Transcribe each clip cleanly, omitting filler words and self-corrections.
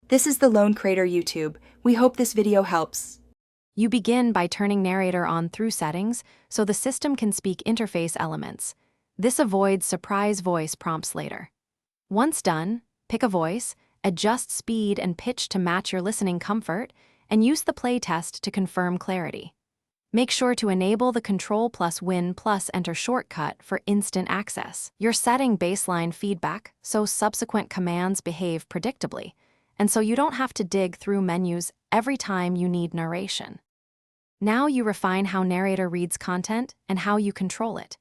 This is the Lone Creator YouTube. We hope this video helps. You begin by turning narrator on through settings so the system can speak interface elements. This avoids surprise voice prompts later. Once done, pick a voice, adjust speed and pitch to match your listening comfort, and use the play test to confirm clarity. Make sure to enable the Control+Win+Enter shortcut for instant access. You're setting baseline feedback so subsequent commands behave predictably, and so you don't have to dig through menus every time you need narration. Now you refine how narrator reads content and how you control it.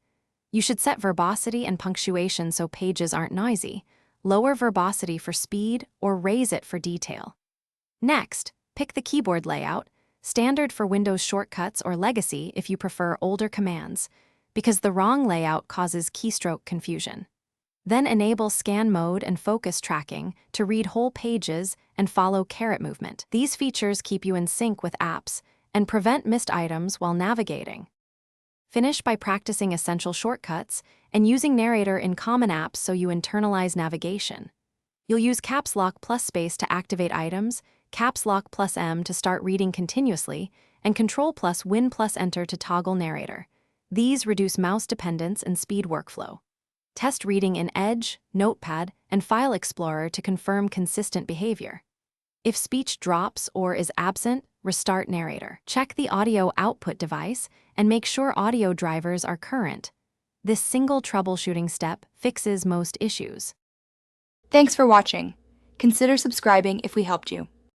You should set verbosity and punctuation so pages aren't noisy, lower verbosity for speed, or raise it for detail. Next, pick the keyboard layout, standard for Windows shortcuts or legacy if you prefer older commands, because the wrong layout causes keystroke confusion. Then enable scan mode and focus tracking to read whole pages and follow caret movement. These features keep you in sync with apps and prevent missed items while navigating. Finish by practicing essential shortcuts and using narrator in common apps so you internalize navigation. You'll use caps lock plus space to activate items, caps lock plus M to start reading continuously, and Control+Win+Enter to toggle narrator. These reduce mouse dependence and speed workflow. Test reading in Edge, Notepad, and File Explorer to confirm consistent behavior. If speech drops or is absent, restart narrator. Check the audio output device and make sure audio drivers are current. This single troubleshooting step fixes most issues. Thanks for watching. Consider subscribing if we helped you.